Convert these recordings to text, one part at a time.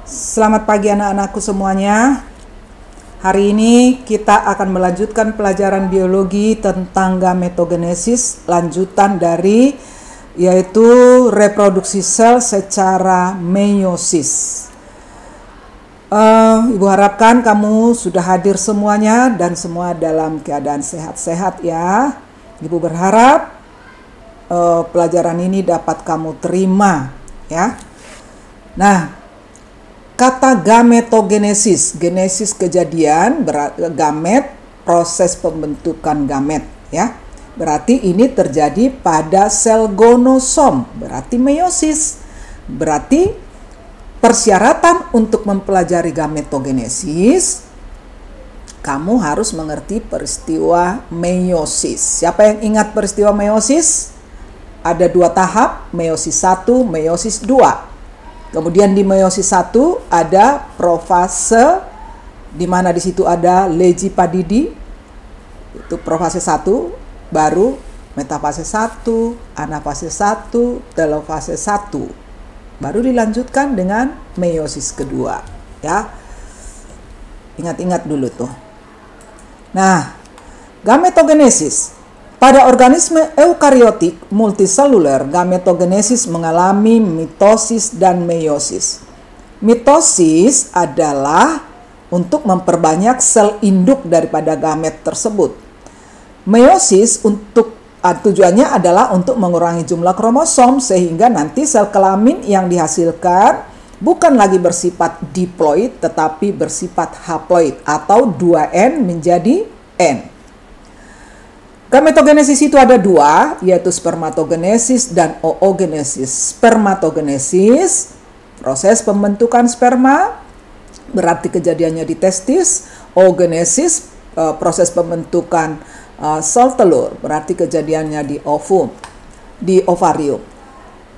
Selamat pagi anak-anakku semuanya. Hari ini kita akan melanjutkan pelajaran biologi tentang gametogenesis, lanjutan dari yaitu reproduksi sel secara meiosis. Ibu harapkan kamu sudah hadir semuanya dan semua dalam keadaan sehat-sehat ya. Ibu berharap pelajaran ini dapat kamu terima ya. Nah, kata gametogenesis, genesis kejadian, gamet, proses pembentukan gamet ya. Berarti ini terjadi pada sel gonosom, berarti meiosis. Berarti persyaratan untuk mempelajari gametogenesis, kamu harus mengerti peristiwa meiosis. Siapa yang ingat peristiwa meiosis? Ada dua tahap, meiosis 1, meiosis 2. Kemudian di meiosis 1 ada profase, di mana di situ ada Legipadidi, itu profase 1, baru metafase 1, anafase 1, telofase 1, baru dilanjutkan dengan meiosis kedua ya. Ingat-ingat dulu tuh. Nah, gametogenesis pada organisme eukariotik multiseluler, gametogenesis mengalami mitosis dan meiosis. Mitosis adalah untuk memperbanyak sel induk daripada gamet tersebut. Meiosis tujuannya adalah untuk mengurangi jumlah kromosom sehingga nanti sel kelamin yang dihasilkan bukan lagi bersifat diploid tetapi bersifat haploid atau 2N menjadi N. Gametogenesis itu ada dua, yaitu spermatogenesis dan oogenesis. Spermatogenesis, proses pembentukan sperma, berarti kejadiannya di testis. Oogenesis, proses pembentukan sel telur, berarti kejadiannya di ovum, di ovarium.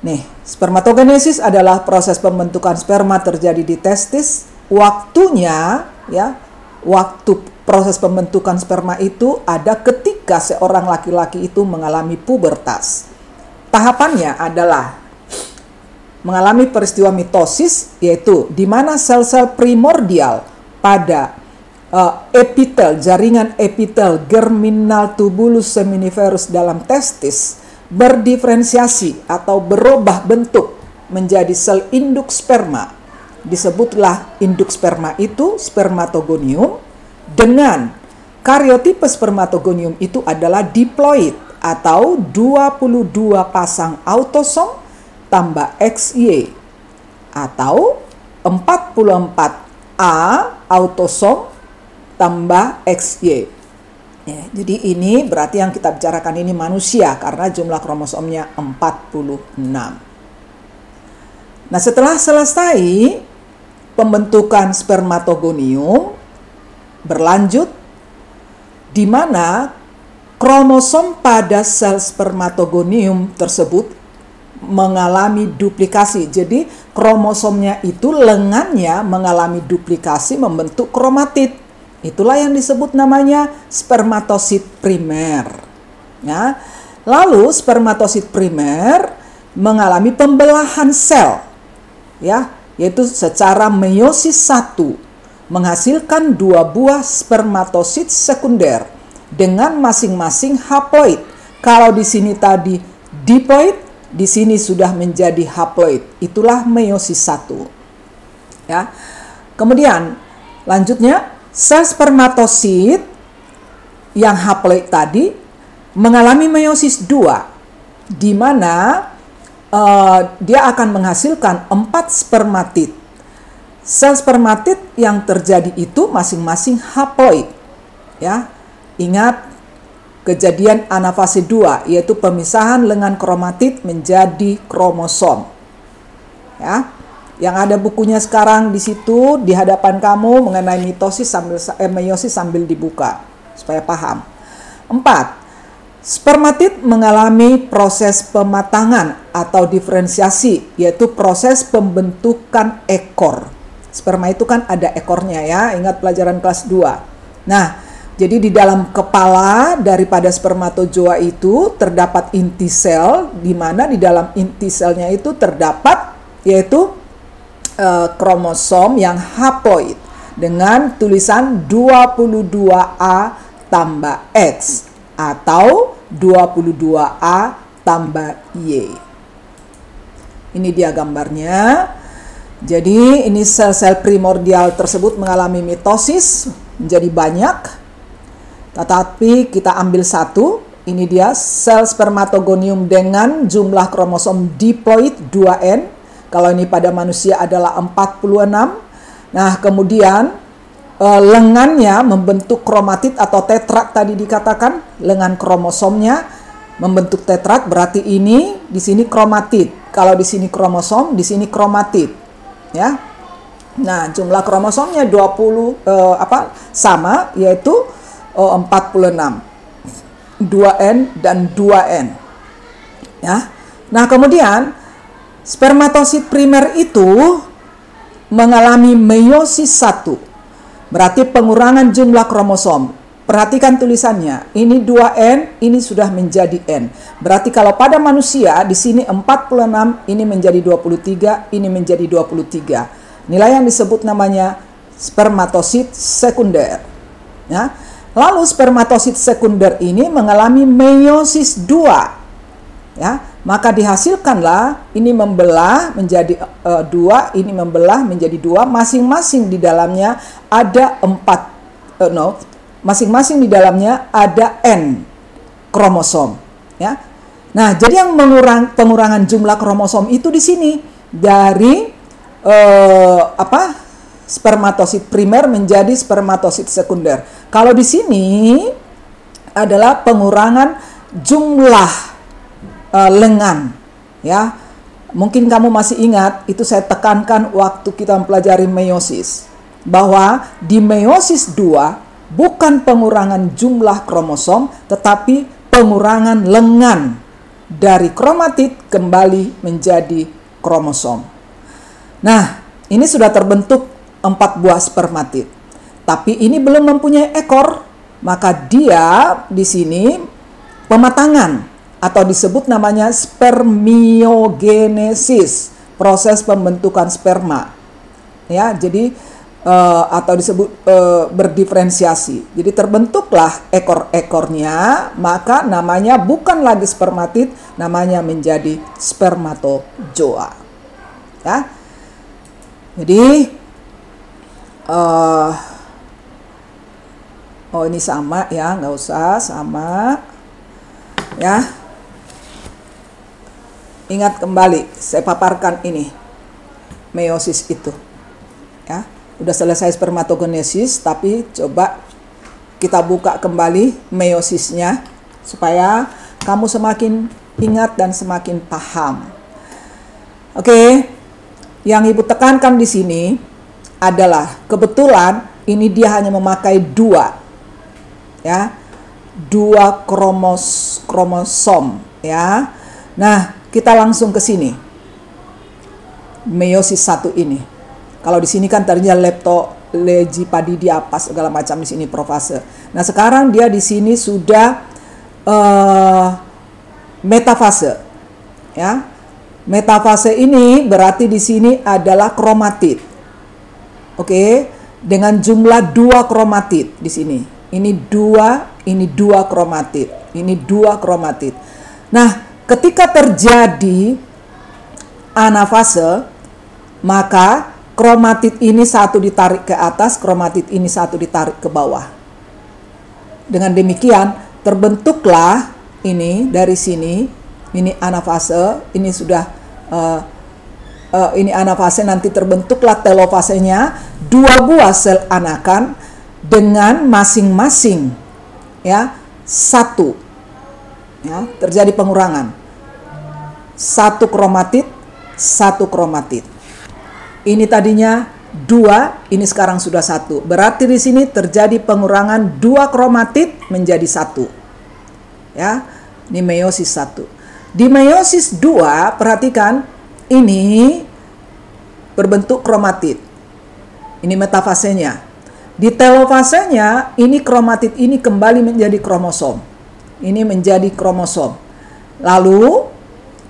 Nih, spermatogenesis adalah proses pembentukan sperma terjadi di testis. Waktunya, ya, waktu proses pembentukan sperma itu ada ketika seorang laki-laki itu mengalami pubertas. Tahapannya adalah mengalami peristiwa mitosis, yaitu di mana sel-sel primordial pada epitel, jaringan epitel germinal tubulus seminiferus dalam testis berdiferensiasi atau berubah bentuk menjadi sel induk sperma. Disebutlah induk sperma itu spermatogonium. Dengan karyotipe spermatogonium itu adalah diploid atau 22 pasang autosom tambah XY atau 44A autosom tambah XY. Ya, jadi ini berarti yang kita bicarakan ini manusia karena jumlah kromosomnya 46. Nah, setelah selesai pembentukan spermatogonium, berlanjut di mana kromosom pada sel spermatogonium tersebut mengalami duplikasi. Jadi kromosomnya itu lengannya mengalami duplikasi membentuk kromatid. Itulah yang disebut namanya spermatosit primer. Ya. Lalu spermatosit primer mengalami pembelahan sel, ya, yaitu secara meiosis 1. Menghasilkan dua buah spermatosit sekunder dengan masing-masing haploid. Kalau di sini tadi diploid, di sini sudah menjadi haploid. Itulah meiosis 1. Ya. Kemudian lanjutnya sel spermatosit yang haploid tadi mengalami meiosis 2 di mana dia akan menghasilkan 4 spermatid. Sel spermatid yang terjadi itu masing-masing haploid. Ya. Ingat kejadian anafase 2 yaitu pemisahan lengan kromatid menjadi kromosom. Ya. Yang ada bukunya sekarang di situ di hadapan kamu mengenai meiosis sambil dibuka supaya paham. 4. Spermatid mengalami proses pematangan atau diferensiasi yaitu proses pembentukan ekor. Sperma itu kan ada ekornya ya, ingat pelajaran kelas 2. Nah, jadi di dalam kepala daripada spermatozoa itu terdapat inti sel, di mana di dalam inti selnya itu terdapat yaitu kromosom yang haploid dengan tulisan 22A tambah X atau 22A tambah Y. Ini dia gambarnya. Jadi ini sel-sel primordial tersebut mengalami mitosis menjadi banyak. Tetapi kita ambil satu. Ini dia sel spermatogonium dengan jumlah kromosom diploid 2N. Kalau ini pada manusia adalah 46. Nah, kemudian lengannya membentuk kromatid atau tetrak tadi dikatakan. Lengan kromosomnya membentuk tetrak, berarti ini di sini kromatid. Kalau di sini kromosom, di sini kromatid, ya. Nah, jumlah kromosomnya 20 sama, yaitu 46. 2N dan 2N. Ya. Nah, kemudian spermatosit primer itu mengalami meiosis 1. Berarti pengurangan jumlah kromosom. Perhatikan tulisannya, ini 2N, ini sudah menjadi N. Berarti kalau pada manusia di sini 46, ini menjadi 23, ini menjadi 23. Nilai yang disebut namanya spermatosit sekunder. Ya. Lalu spermatosit sekunder ini mengalami meiosis 2. Ya, maka dihasilkanlah ini membelah menjadi 2, ini membelah menjadi 2, masing-masing di dalamnya ada masing-masing di dalamnya ada N kromosom, ya. Nah, jadi yang pengurangan jumlah kromosom itu di sini dari spermatosit primer menjadi spermatosit sekunder. Kalau di sini adalah pengurangan jumlah lengan, ya. Mungkin kamu masih ingat, itu saya tekankan waktu kita mempelajari meiosis, bahwa di meiosis 2 bukan pengurangan jumlah kromosom, tetapi pengurangan lengan dari kromatid kembali menjadi kromosom. Nah, ini sudah terbentuk 4 buah spermatid. Tapi ini belum mempunyai ekor, maka dia di sini pematangan atau disebut namanya spermiogenesis, proses pembentukan sperma. Ya, jadi atau disebut berdiferensiasi. Jadi terbentuklah ekor-ekornya, maka namanya bukan lagi spermatid, namanya menjadi spermatozoa. Ya. Jadi ini sama ya, nggak usah sama ya. Ingat kembali, saya paparkan ini meiosis itu ya. Udah selesai spermatogenesis, tapi coba kita buka kembali meiosisnya supaya kamu semakin ingat dan semakin paham. Oke, yang Ibu tekankan di sini adalah kebetulan ini dia hanya memakai 2, ya, 2 kromosom, ya. Nah, kita langsung ke sini, meiosis 1 ini. Kalau di sini kan tadinya leptolegipadidi apa segala macam, di sini profase. Nah, sekarang dia di sini sudah metafase. Ya. Metafase ini berarti di sini adalah kromatid. Oke, dengan jumlah 2 kromatid di sini. Ini 2 kromatid. Ini 2 kromatid. Nah, ketika terjadi anafase, maka kromatid ini satu ditarik ke atas, kromatid ini satu ditarik ke bawah. Dengan demikian terbentuklah ini dari sini, ini anafase, ini sudah ini anafase, nanti terbentuklah telofasenya, 2 buah sel anakan dengan masing-masing ya 1, ya, terjadi pengurangan 1 kromatid, 1 kromatid. Ini tadinya 2, ini sekarang sudah 1. Berarti di sini terjadi pengurangan 2 kromatid menjadi 1. Ya, ini meiosis 1. Di meiosis 2, perhatikan ini berbentuk kromatid. Ini metafasenya. Di telofasenya, ini kromatid ini kembali menjadi kromosom. Ini menjadi kromosom. Lalu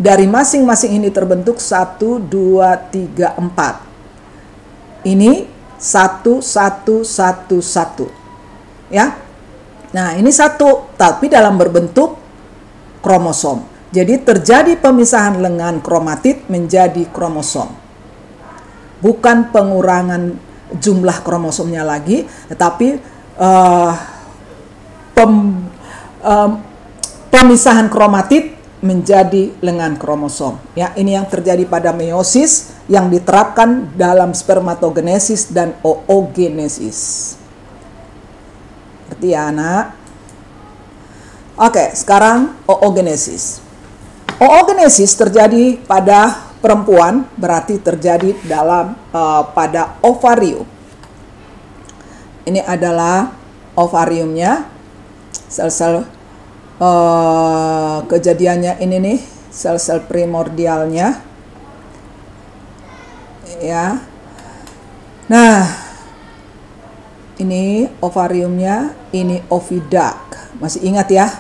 dari masing-masing ini terbentuk 1, 2, 3, 4. Ini 1, 1, 1, 1. Ya. Nah, ini 1, tapi dalam berbentuk kromosom. Jadi terjadi pemisahan lengan kromatid menjadi kromosom. Bukan pengurangan jumlah kromosomnya lagi, tetapi pemisahan kromatid menjadi lengan kromosom. Ya, ini yang terjadi pada meiosis yang diterapkan dalam spermatogenesis dan oogenesis. Ngerti ya, anak? Oke, sekarang oogenesis. Oogenesis terjadi pada perempuan, berarti terjadi dalam pada ovarium. Ini adalah ovariumnya, sel-sel kejadiannya ini nih, sel-sel primordialnya, ya. Nah, ini ovariumnya, ini oviduct, masih ingat ya?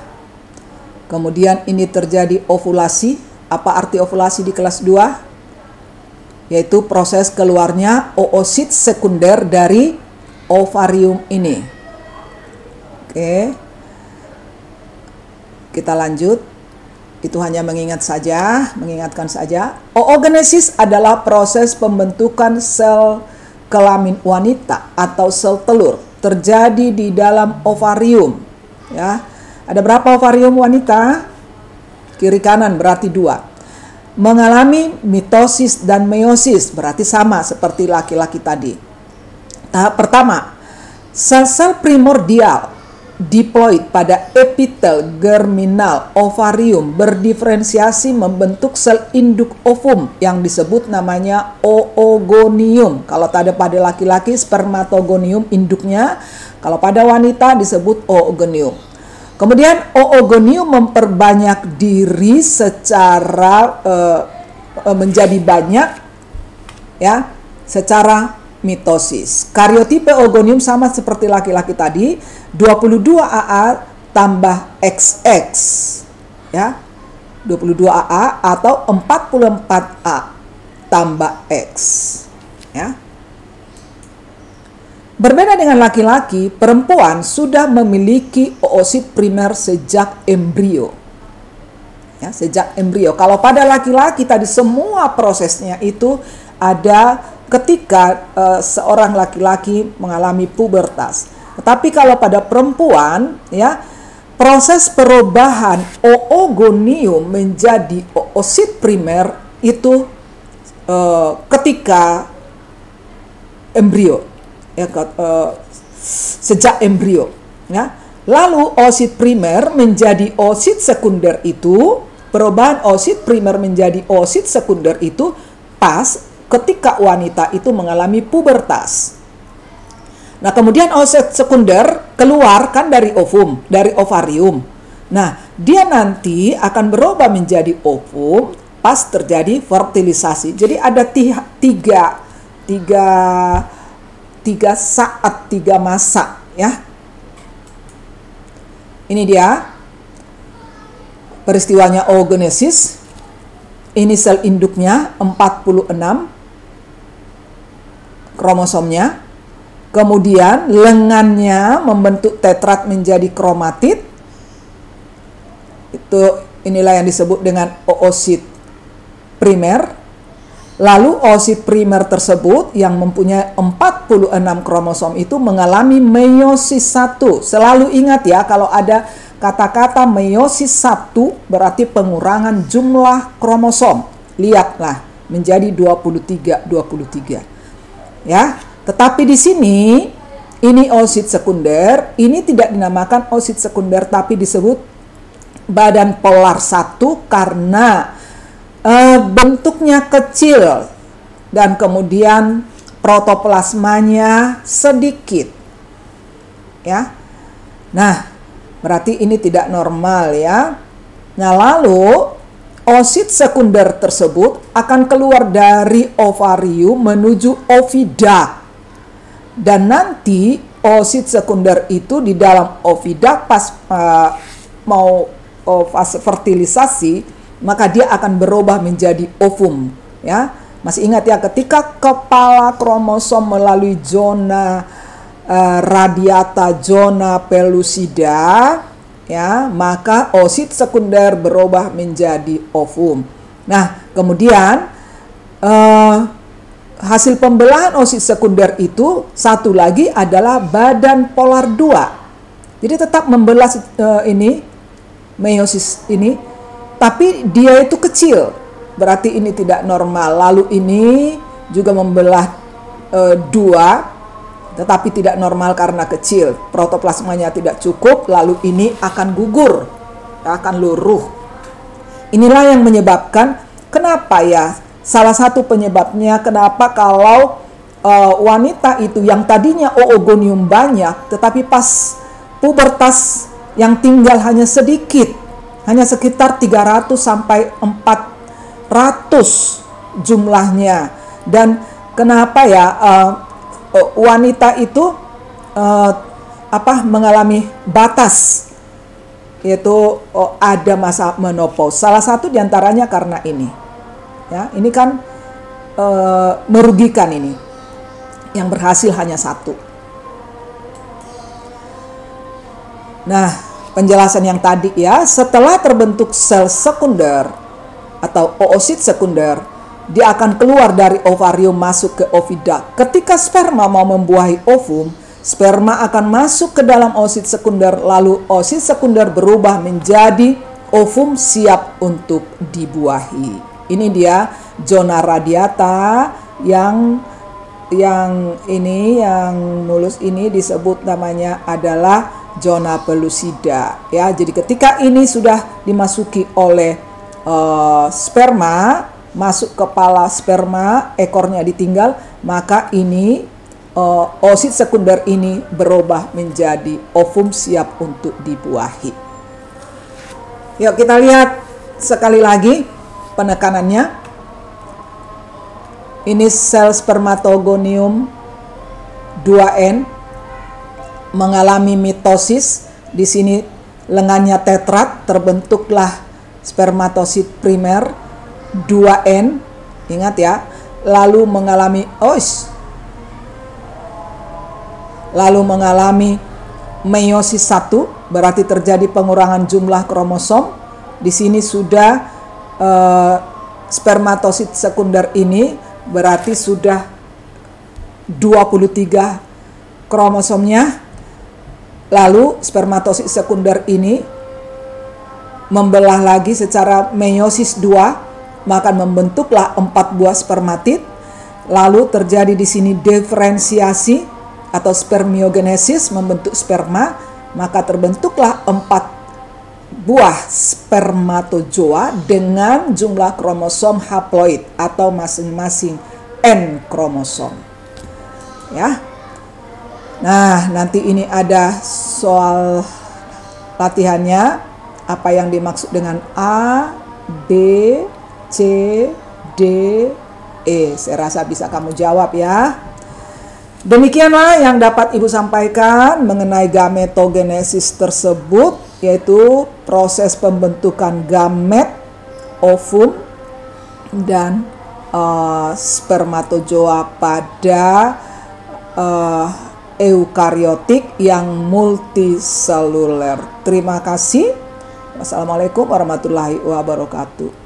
Kemudian ini terjadi ovulasi. Apa arti ovulasi di kelas 2? Yaitu proses keluarnya oosit sekunder dari ovarium ini. Oke. Kita lanjut. Itu hanya mengingatkan saja. Oogenesis adalah proses pembentukan sel kelamin wanita atau sel telur terjadi di dalam ovarium. Ya, ada berapa ovarium wanita? Kiri kanan berarti 2. Mengalami mitosis dan meiosis, berarti sama seperti laki-laki tadi. Tahap pertama, sel-sel primordial diploid pada epitel germinal ovarium berdiferensiasi membentuk sel induk ovum yang disebut namanya oogonium. Kalau pada laki-laki spermatogonium induknya, kalau pada wanita disebut oogonium. Kemudian oogonium memperbanyak diri secara menjadi banyak, ya, secara mitosis. Karyotipe oogonium sama seperti laki-laki tadi, 22 AA tambah XX, ya, 22 AA atau 44A tambah X, ya. Berbeda dengan laki-laki, perempuan sudah memiliki oosit primer sejak embrio. Ya, sejak embrio. Kalau pada laki-laki tadi semua prosesnya itu ada ketika seorang laki-laki mengalami pubertas. Tetapi kalau pada perempuan, ya, proses perubahan oogonium menjadi oosit primer itu ketika embrio, ya, sejak embrio, ya. Lalu oosit primer menjadi oosit sekunder itu, perubahan oosit primer menjadi oosit sekunder itu pas ketika wanita itu mengalami pubertas. Nah, kemudian oosit sekunder keluar kan dari ovum, dari ovarium. Nah, dia nanti akan berubah menjadi ovum pas terjadi fertilisasi. Jadi ada tiga saat, 3 masa, ya. Ini dia peristiwanya oogenesis. Ini sel induknya 46 kromosomnya. Kemudian lengannya membentuk tetrat menjadi kromatid. Inilah yang disebut dengan oosit primer. Lalu oosit primer tersebut yang mempunyai 46 kromosom itu mengalami meiosis 1. Selalu ingat ya, kalau ada kata-kata meiosis 1 berarti pengurangan jumlah kromosom. Lihatlah, menjadi 23. Ya, tetapi di sini ini oosit sekunder, ini tidak dinamakan oosit sekunder tapi disebut badan polar 1 karena bentuknya kecil dan kemudian protoplasmanya sedikit, ya. Nah, berarti ini tidak normal, ya. Nah, lalu oosit sekunder tersebut akan keluar dari ovarium menuju oviduct, dan nanti oosit sekunder itu di dalam oviduct pas fase fertilisasi, maka dia akan berubah menjadi ovum, ya. Masih ingat ya, ketika kepala kromosom melalui zona radiata, zona pellucida, ya, maka oosit sekunder berubah menjadi ovum. Nah, kemudian hasil pembelahan oosit sekunder itu satu lagi adalah badan polar 2. Jadi tetap membelah ini meiosis ini, tapi dia itu kecil, berarti ini tidak normal. Lalu ini juga membelah 2, tetapi tidak normal karena kecil, protoplasmanya tidak cukup, lalu ini akan gugur, akan luruh. Inilah yang menyebabkan kenapa ya, salah satu penyebabnya kenapa kalau wanita itu yang tadinya oogonium banyak, tetapi pas pubertas yang tinggal hanya sedikit, hanya sekitar 300 sampai 400 jumlahnya. Dan kenapa ya wanita itu mengalami batas, yaitu ada masa menopause. Salah satu diantaranya karena ini, ya, ini kan merugikan ini. Yang berhasil hanya satu. Nah, penjelasan yang tadi ya, setelah terbentuk sel sekunder atau oosit sekunder, dia akan keluar dari ovarium masuk ke ovida. Ketika sperma mau membuahi ovum, sperma akan masuk ke dalam oosit sekunder, lalu oosit sekunder berubah menjadi ovum siap untuk dibuahi. Ini dia zona radiata yang mulus ini disebut namanya adalah zona pellucida, ya. Jadi ketika ini sudah dimasuki oleh sperma, masuk kepala sperma, ekornya ditinggal, maka ini oosit sekunder ini berubah menjadi ovum siap untuk dibuahi. Yuk kita lihat sekali lagi penekanannya. Ini sel spermatogonium 2N mengalami mitosis. Di sini lengannya tetrat, terbentuklah spermatosit primer 2N. Ingat ya, lalu mengalami meiosis 1, berarti terjadi pengurangan jumlah kromosom. Di sini sudah spermatosit sekunder ini berarti sudah 23 kromosomnya. Lalu spermatosit sekunder ini membelah lagi secara meiosis 2, maka membentuklah 4 buah spermatid. Lalu terjadi di sini diferensiasi atau spermiogenesis, membentuk sperma, maka terbentuklah 4 buah spermatozoa dengan jumlah kromosom haploid atau masing-masing N kromosom. Ya. Nah, nanti ini ada soal latihannya, apa yang dimaksud dengan A, B, C, D, E. Saya rasa bisa kamu jawab ya. Demikianlah yang dapat Ibu sampaikan mengenai gametogenesis tersebut, yaitu proses pembentukan gamet, ovum, dan spermatozoa pada eukariotik yang multiseluler. Terima kasih. Wassalamualaikum warahmatullahi wabarakatuh.